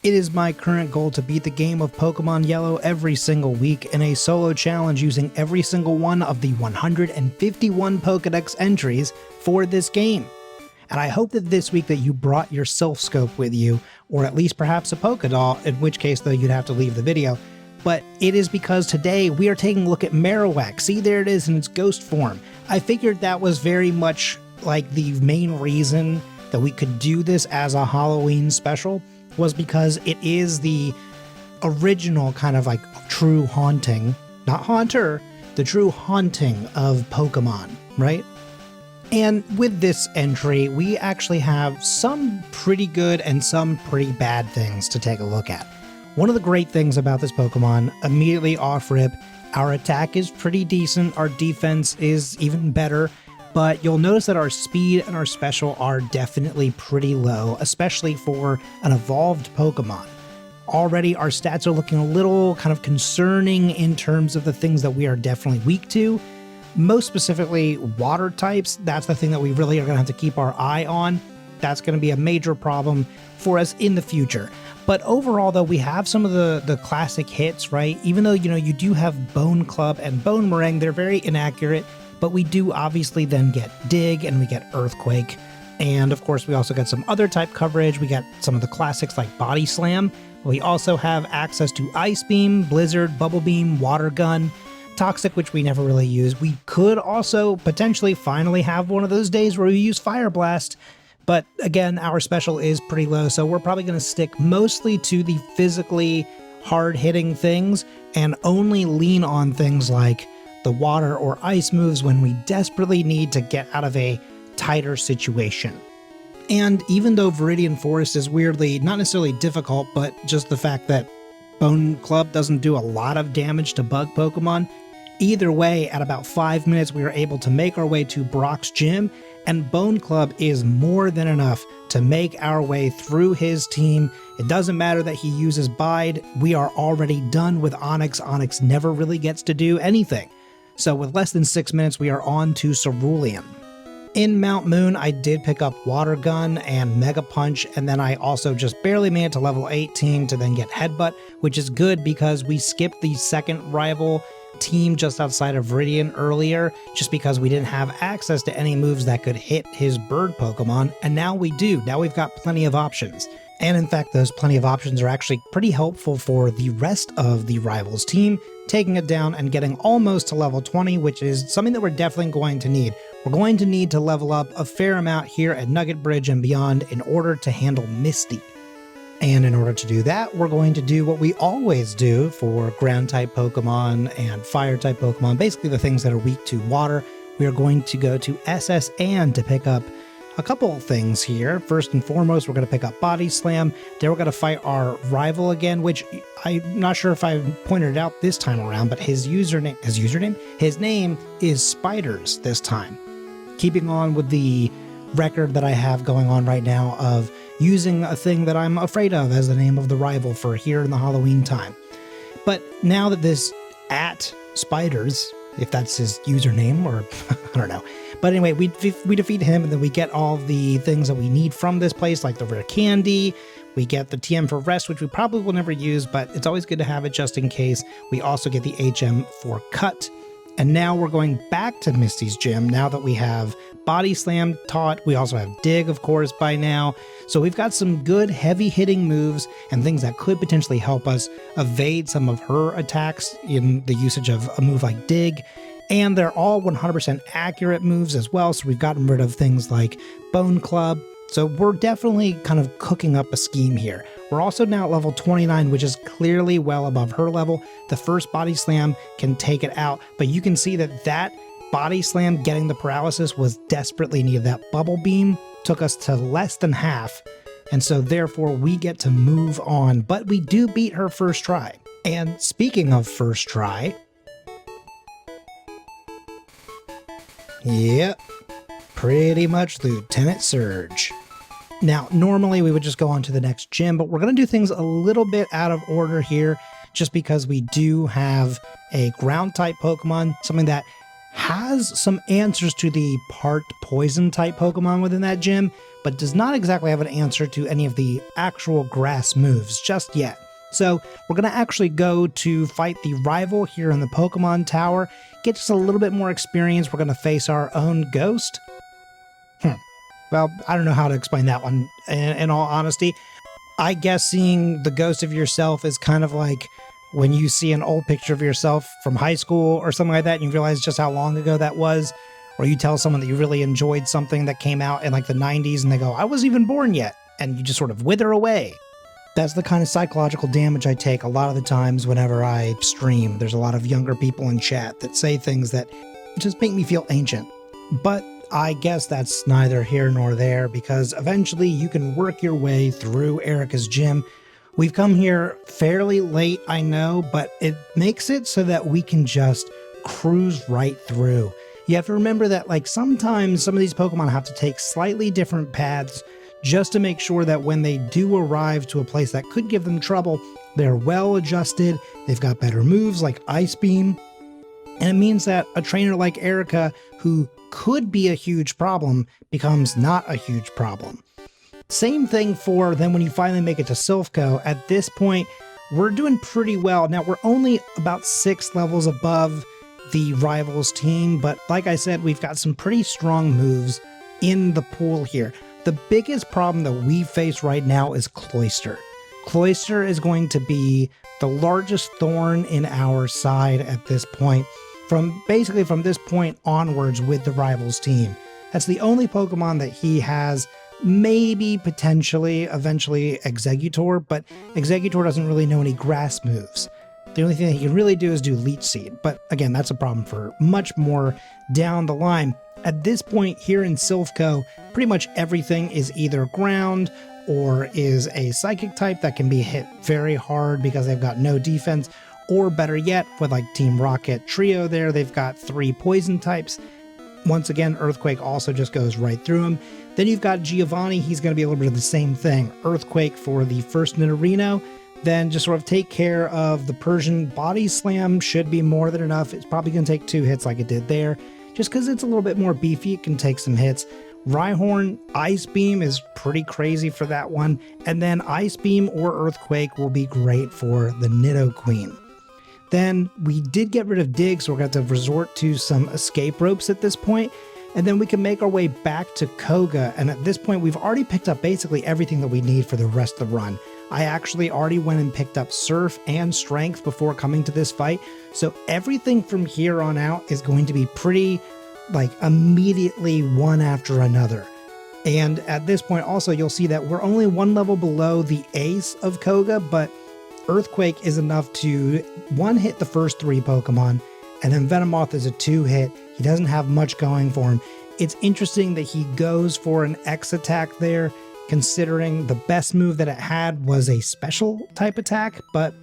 It is my current goal to beat the game of Pokemon Yellow every single week in a solo challenge using every single one of the 151 Pokedex entries for this game. And I hope that this week that you brought your Silph Co with you, or at least perhaps a Pokédoll, in which case though you'd have to leave the video. But it is because today we are taking a look at Marowak. See, there it is in its ghost form. I figured that was very much like the main reason that we could do this as a Halloween special, was because it is the original kind of like true haunting, not haunter, the true haunting of Pokemon, right? And with this entry, we actually have some pretty good and some pretty bad things to take a look at. One of the great things about this Pokemon, immediately off rip, our attack is pretty decent, our defense is even better, but you'll notice that our speed and our special are definitely pretty low, especially for an evolved Pokemon. Already our stats are looking a little kind of concerning in terms of the things that we are definitely weak to. Most specifically, water types, that's the thing that we really are going to have to keep our eye on. That's going to be a major problem for us in the future. But overall, though, we have some of the classic hits, right? Even though, you do have Bone Club and Bone Meringue, they're very inaccurate, but we do obviously then get Dig and we get Earthquake. And of course, we also get some other type coverage. We got some of the classics like Body Slam. We also have access to Ice Beam, Blizzard, Bubble Beam, Water Gun, Toxic, which we never really use. We could also potentially finally have one of those days where we use Fire Blast, but again, our special is pretty low, so we're probably going to stick mostly to the physically hard-hitting things and only lean on things like the water or ice moves when we desperately need to get out of a tighter situation. And even though Viridian Forest is weirdly not necessarily difficult, but just the fact that Bone Club doesn't do a lot of damage to bug Pokemon, either way, at about 5 minutes, we are able to make our way to Brock's gym, and Bone Club is more than enough to make our way through his team. It doesn't matter that he uses Bide, we are already done with Onix. Onix never really gets to do anything. So with less than 6 minutes, we are on to Cerulean. In Mount Moon, I did pick up Water Gun and Mega Punch, and then I also just barely made it to level 18 to then get Headbutt, which is good because we skipped the second rival team just outside of Viridian earlier, just because we didn't have access to any moves that could hit his bird Pokemon, and now we do. Now we've got plenty of options. And in fact, those plenty of options are actually pretty helpful for the rest of the rivals team, taking it down and getting almost to level 20, which is something that we're definitely going to need. We're going to need to level up a fair amount here at Nugget Bridge and beyond in order to handle Misty. And in order to do that, we're going to do what we always do for ground-type Pokemon and fire-type Pokemon, basically the things that are weak to water. We are going to go to SS and to pick up a couple of things here. First and foremost, we're going to pick up Body Slam. Then we're going to fight our rival again, which I'm not sure if I pointed it out this time around, but his name is Spiders this time. Keeping on with the record that I have going on right now of using a thing that I'm afraid of as the name of the rival for here in the Halloween time. But now that this @Spiders, if that's his username, or I don't know. But anyway, we defeat him, and then we get all the things that we need from this place, like the rare candy. We get the TM for rest, which we probably will never use, but it's always good to have it just in case. We also get the HM for cut. And now we're going back to Misty's gym now that we have Body Slam taught. We also have Dig, of course, by now. So we've got some good heavy-hitting moves and things that could potentially help us evade some of her attacks in the usage of a move like Dig. And they're all 100% accurate moves as well, so we've gotten rid of things like Bone Club. So we're definitely kind of cooking up a scheme here. We're also now at level 29, which is clearly well above her level. The first Body Slam can take it out, but you can see that Body Slam getting the paralysis was desperately needed. That Bubble Beam took us to less than half, and so therefore we get to move on. But we do beat her first try. And speaking of first try, yep, pretty much Lieutenant Surge. Now, normally we would just go on to the next gym, but we're going to do things a little bit out of order here, just because we do have a ground-type Pokemon, something that has some answers to the part poison type Pokemon within that gym, but does not exactly have an answer to any of the actual grass moves just yet. So we're going to actually go to fight the rival here in the Pokemon Tower, get just a little bit more experience. We're going to face our own ghost. Well, I don't know how to explain that one in all honesty. I guess seeing the ghost of yourself is kind of like when you see an old picture of yourself from high school or something like that and you realize just how long ago that was, or you tell someone that you really enjoyed something that came out in like the 90s and they go, I wasn't even born yet, and you just sort of wither away. That's the kind of psychological damage I take a lot of the times whenever I stream. There's a lot of younger people in chat that say things that just make me feel ancient. But I guess that's neither here nor there, because eventually you can work your way through Erica's gym. We've come here fairly late, I know, but it makes it so that we can just cruise right through. You have to remember that like sometimes some of these Pokemon have to take slightly different paths just to make sure that when they do arrive to a place that could give them trouble, they're well adjusted, they've got better moves like Ice Beam, and it means that a trainer like Erica, who could be a huge problem, becomes not a huge problem. Same thing for then when you finally make it to Silph Co. At this point, we're doing pretty well. Now, we're only about 6 levels above the rivals team, but like I said, we've got some pretty strong moves in the pool here. The biggest problem that we face right now is Cloyster. Cloyster is going to be the largest thorn in our side at this point, from this point onwards with the rivals team. That's the only Pokemon that he has, maybe potentially eventually Exeggutor, but Exeggutor doesn't really know any grass moves. The only thing that he can really do is do Leech Seed, but again, that's a problem for much more down the line. At this point here in Silph Co, pretty much everything is either ground or is a psychic type that can be hit very hard because they've got no defense, or better yet, with like Team Rocket Trio there, they've got 3 poison types. Once again, Earthquake also just goes right through him. Then you've got Giovanni, he's going to be a little bit of the same thing. Earthquake for the first Nidorino, then just sort of take care of the Persian Body Slam, should be more than enough. It's probably going to take 2 hits like it did there. Just because it's a little bit more beefy, it can take some hits. Rhyhorn, Ice Beam is pretty crazy for that one. And then Ice Beam or Earthquake will be great for the Nidoqueen. Then we did get rid of Dig, so we're going to have to resort to some escape ropes at this point. And then we can make our way back to Koga. And at this point, we've already picked up basically everything that we need for the rest of the run. I actually already went and picked up Surf and Strength before coming to this fight. So everything from here on out is going to be pretty, like, immediately one after another. And at this point also, you'll see that we're only 1 level below the ace of Koga, but Earthquake is enough to 1-hit the first 3 Pokemon, and then Venomoth is a 2-hit. He doesn't have much going for him. It's interesting that he goes for an X attack there, considering the best move that it had was a special type attack, but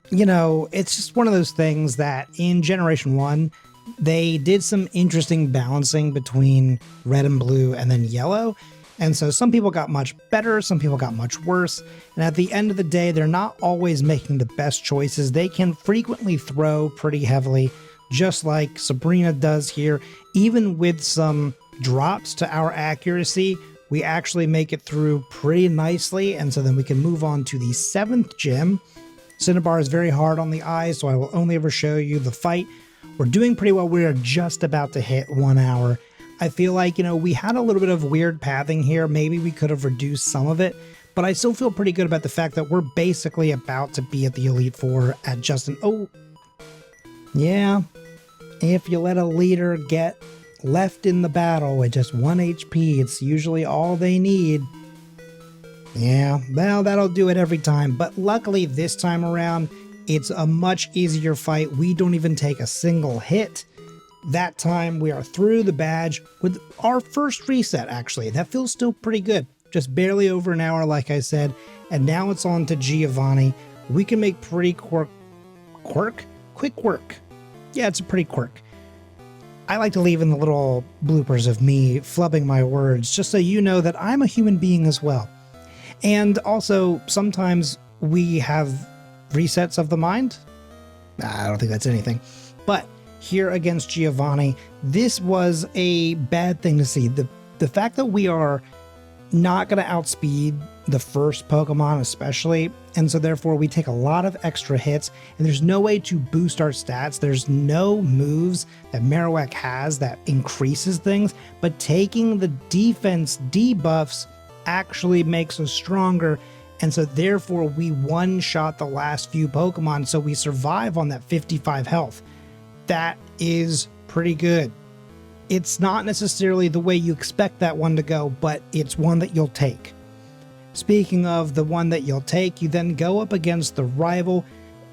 you know, it's just one of those things that in Generation 1, they did some interesting balancing between red and blue and then yellow. And so some people got much better, some people got much worse. And at the end of the day, they're not always making the best choices. They can frequently throw pretty heavily, just like Sabrina does here. Even with some drops to our accuracy, we actually make it through pretty nicely. And so then we can move on to the 7th gym. Cinnabar is very hard on the eyes, so I will only ever show you the fight. We're doing pretty well. We are just about to hit 1 hour. I feel like, you know, we had a little bit of weird pathing here. Maybe we could have reduced some of it, but I still feel pretty good about the fact that we're basically about to be at the Elite Four at just an... Oh, yeah. If you let a leader get left in the battle with just 1 HP, it's usually all they need. Yeah, well, that'll do it every time, but luckily this time around, it's a much easier fight. We don't even take a single hit. That time we are through the badge with our first reset, actually. That feels still pretty good. Just barely over an hour, like I said. And now it's on to Giovanni. We can make pretty quick work. Yeah, it's a pretty quirk. I like to leave in the little bloopers of me flubbing my words, just so you know that I'm a human being as well. And also, sometimes we have resets of the mind. I don't think that's anything. But here against Giovanni, this was a bad thing to see. The fact that we are not going to outspeed the first Pokemon especially, and so therefore we take a lot of extra hits, and there's no way to boost our stats. There's no moves that Marowak has that increases things, but taking the defense debuffs actually makes us stronger, and so therefore we one-shot the last few Pokemon, so we survive on that 55 health. That is pretty good. It's not necessarily the way you expect that one to go, but it's one that you'll take. Speaking of the one that you'll take, you then go up against the rival.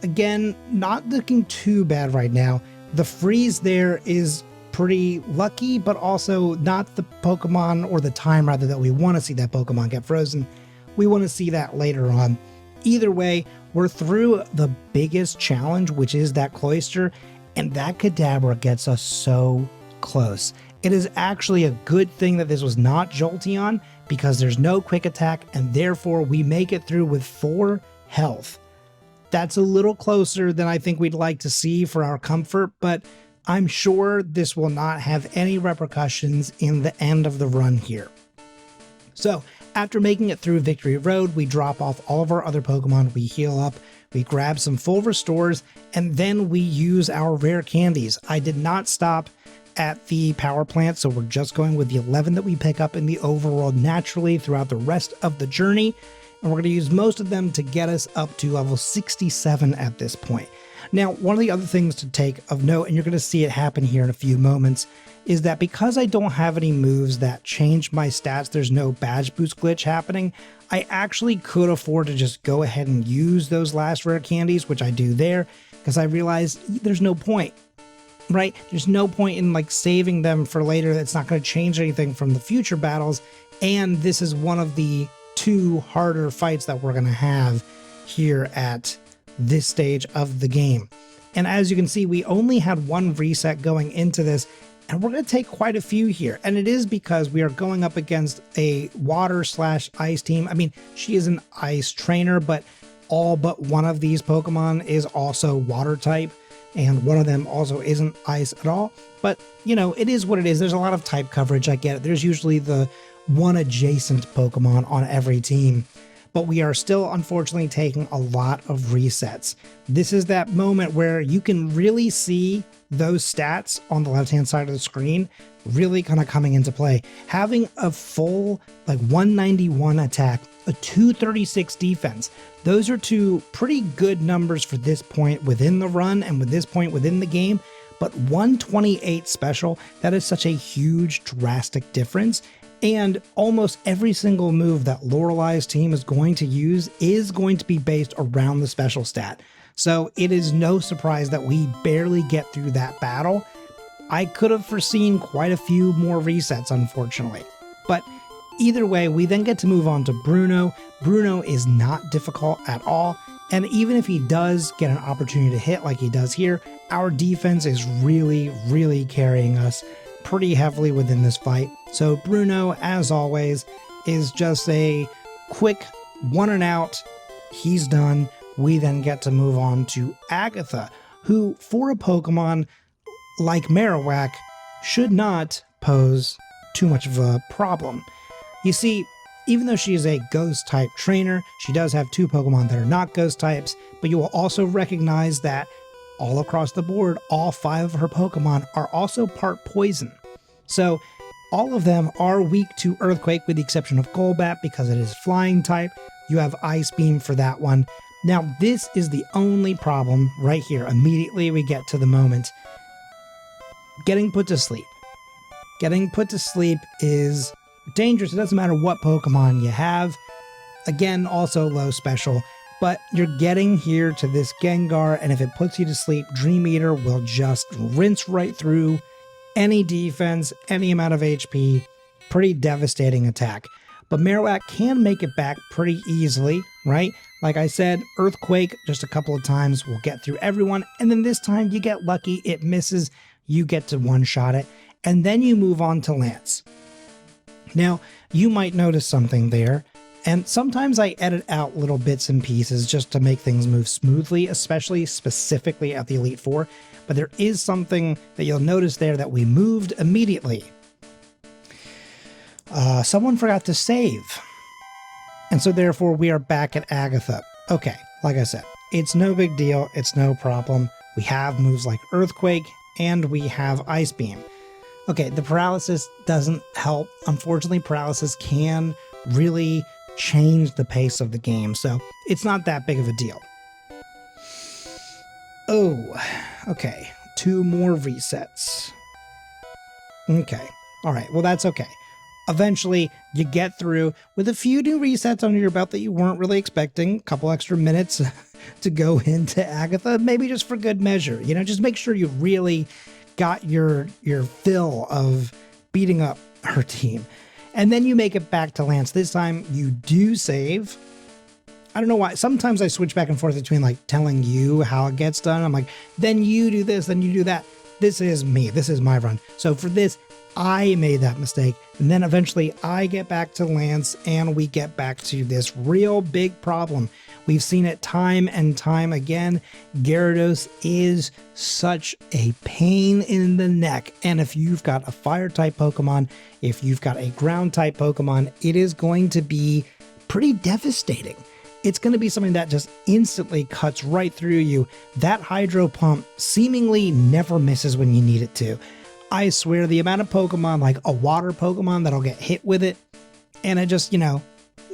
Again, not looking too bad right now. The freeze there is pretty lucky, but also not the Pokemon, or the time rather, that we want to see that Pokemon get frozen. We want to see that later on. Either way, we're through the biggest challenge, which is that Cloyster, and that Kadabra gets us so close. It is actually a good thing that this was not Jolteon, because there's no quick attack, and therefore we make it through with 4 health. That's a little closer than I think we'd like to see for our comfort, but I'm sure this will not have any repercussions in the end of the run here. So after making it through Victory Road, we drop off all of our other Pokemon, we heal up, we grab some full restores, and then we use our rare candies. I did not stop at the power plant, so we're just going with the 11 that we pick up in the overworld naturally throughout the rest of the journey, and we're going to use most of them to get us up to level 67 at this point. Now, one of the other things to take of note, and you're going to see it happen here in a few moments, is that because I don't have any moves that change my stats, there's no badge boost glitch happening, I actually could afford to just go ahead and use those last rare candies, which I do there, because I realized there's no point. Right? There's no point in like saving them for later. That's not going to change anything from the future battles. And this is one of the 2 harder fights that we're going to have here at this stage of the game. And as you can see, we only had 1 reset going into this, and we're going to take quite a few here. And it is because we are going up against a water/ice team. I mean, she is an ice trainer, but all but one of these Pokemon is also water type. And one of them also isn't ice at all. But, you know, it is what it is. There's a lot of type coverage, I get it. There's usually the one adjacent Pokemon on every team. But we are still, unfortunately, taking a lot of resets. This is that moment where you can really see those stats on the left-hand side of the screen really kind of coming into play. Having a full, like, 191 attack, a 236 defense, those are 2 pretty good numbers for this point within the run and with this point within the game, but 128 special, that is such a huge drastic difference. And almost every single move that Lorelei's team is going to use is going to be based around the special stat. So it is no surprise that we barely get through that battle. I could have foreseen quite a few more resets, unfortunately. But either way, we then get to move on to Bruno. Bruno is not difficult at all, and even if he does get an opportunity to hit like he does here, our defense is really carrying us pretty heavily within this fight. So Bruno, as always, is just a quick 1 and out. He's done. We then get to move on to Agatha, who, for a Pokemon like Marowak, should not pose too much of a problem. You see, even though she is a ghost-type trainer, she does have 2 Pokemon that are not ghost types, but you will also recognize that all across the board, all 5 of her Pokemon are also part poison. So all of them are weak to Earthquake with the exception of Golbat because it is flying type. You have Ice Beam for that one. Now this is the only problem right here. Immediately we get to the moment. Getting put to sleep. Getting put to sleep is dangerous. It doesn't matter what Pokemon you have. Again, also low special. But you're getting here to this Gengar, and if it puts you to sleep, Dream Eater will just rinse right through any defense, any amount of HP. Pretty devastating attack. But Marowak can make it back pretty easily, right? Like I said, Earthquake just a couple of times will get through everyone, and then this time you get lucky, it misses, you get to one-shot it, and then you move on to Lance. Now, you might notice something there. And sometimes I edit out little bits and pieces just to make things move smoothly, especially specifically at the Elite Four. But there is something that you'll notice there that we moved immediately. Someone forgot to save. And so therefore we are back at Agatha. Okay, like I said, it's no big deal. It's no problem. We have moves like Earthquake and we have Ice Beam. Okay, the paralysis doesn't help. Unfortunately, paralysis can really change the pace of the game, so it's not that big of a deal. Oh, okay. 2 more resets. Okay. All right, well, that's okay. Eventually, you get through with a few new resets under your belt that you weren't really expecting. A couple extra minutes to go into Agatha, maybe just for good measure. You know, just make sure you really got your fill of beating up her team. And then you make it back to Lance. This time, you do save. I don't know why. Sometimes I switch back and forth between like telling you how it gets done. I'm like, then you do this, then you do that. This is me. This is my run. So for this, I made that mistake. And then eventually I get back to Lance and we get back to this real big problem. We've seen it time and time again. Gyarados is such a pain in the neck. And if you've got a fire type Pokemon, if you've got a ground type Pokemon, it is going to be pretty devastating. It's going to be something that just instantly cuts right through you. That Hydro Pump seemingly never misses when you need it to. I swear the amount of Pokemon, like a water Pokemon, that'll get hit with it, and it just, you know,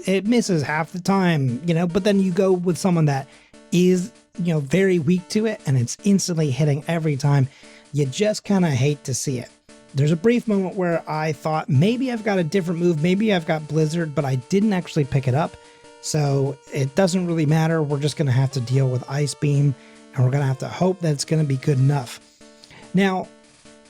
it misses half the time, you know, but then you go with someone that is, you know, very weak to it, and it's instantly hitting every time. You just kind of hate to see it. There's a brief moment where I thought maybe I've got a different move, maybe I've got Blizzard, but I didn't actually pick it up. So it doesn't really matter. We're just going to have to deal with Ice Beam, and we're going to have to hope that it's going to be good enough. Now,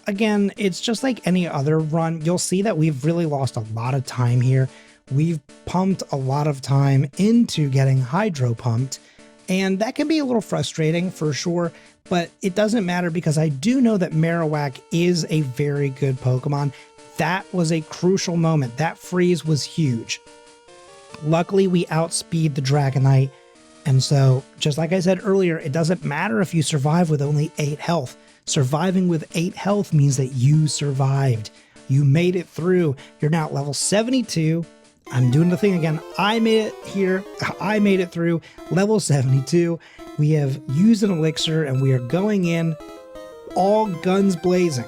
again, it's just like any other run. You'll see that we've really lost a lot of time here. We've pumped a lot of time into getting Hydro Pumped, and that can be a little frustrating for sure, but it doesn't matter because I do know that Marowak is a very good Pokemon. That was a crucial moment. That freeze was huge. Luckily, we outspeed the Dragonite, and so, just like I said earlier, it doesn't matter if you survive with only 8 health. Surviving with 8 health means that you survived. You made it through. You're now at level 72. I'm doing the thing again. I made it here. I made it through level 72. We have used an elixir, and we are going in all guns blazing.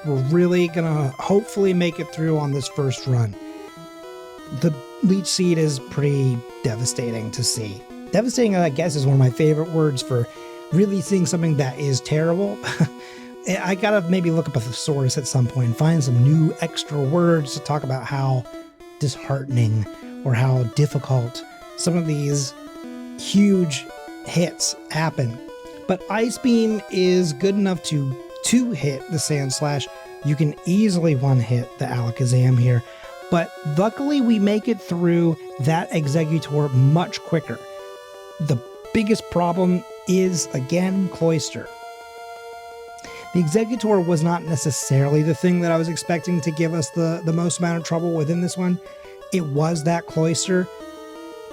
We're really going to hopefully make it through on this first run. The Leech Seed is pretty devastating to see. Devastating, I guess, is one of my favorite words for really seeing something that is terrible. I gotta maybe look up a thesaurus at some point and find some new extra words to talk about how disheartening or how difficult some of these huge hits happen. But Ice Beam is good enough to hit the Sandslash. You can easily one-hit the Alakazam here. But luckily, we make it through that Exeggutor much quicker. The biggest problem is, again, Cloyster. The Exeggutor was not necessarily the thing that I was expecting to give us the most amount of trouble within this one. It was that Cloyster.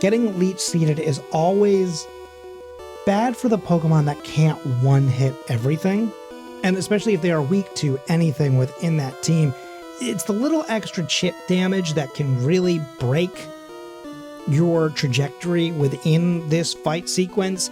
Getting Leech Seeded is always bad for the Pokemon that can't one-hit everything, and especially if they are weak to anything within that team. It's the little extra chip damage that can really break your trajectory within this fight sequence.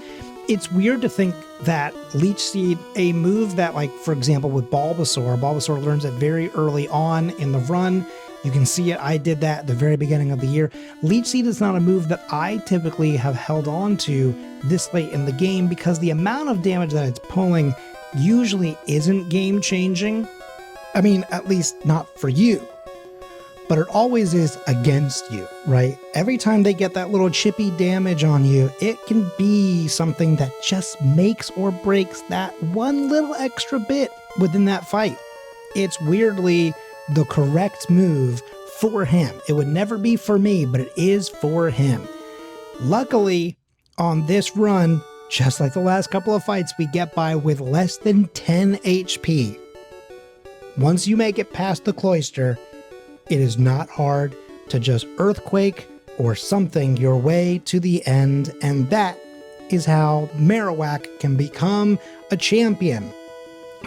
It's weird to think that Leech Seed, a move that, like, for example, with Bulbasaur learns it very early on in the run. You can see it. I did that at the very beginning of the year. Leech Seed is not a move that I typically have held on to this late in the game because the amount of damage that it's pulling usually isn't game-changing. I mean, at least not for you. But it always is against you, right? Every time they get that little chippy damage on you, it can be something that just makes or breaks that one little extra bit within that fight. It's weirdly the correct move for him. It would never be for me, but it is for him. Luckily, on this run, just like the last couple of fights, we get by with less than 10 HP. Once you make it past the Cloyster, it is not hard to just Earthquake, or something your way to the end, and that is how Marowak can become a champion.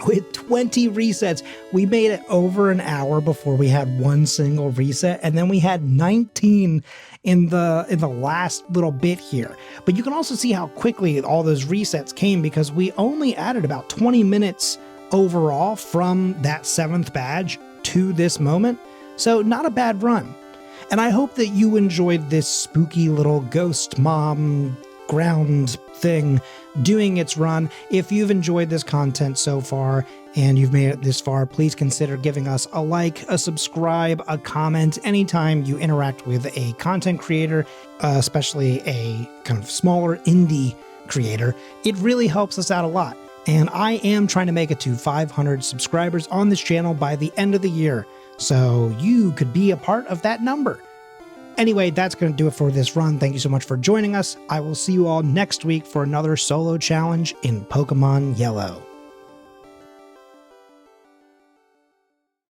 With 20 resets, we made it over an hour before we had one single reset, and then we had 19 in the last little bit here. But you can also see how quickly all those resets came, because we only added about 20 minutes overall from that 7th badge to this moment, so not a bad run. And I hope that you enjoyed this spooky little ghost mom ground thing doing its run. If you've enjoyed this content so far and you've made it this far, please consider giving us a like, a subscribe, a comment anytime you interact with a content creator, especially a kind of smaller indie creator. It really helps us out a lot. And I am trying to make it to 500 subscribers on this channel by the end of the year, so you could be a part of that number. Anyway, that's going to do it for this run. Thank you so much for joining us. I will see you all next week for another solo challenge in Pokemon Yellow.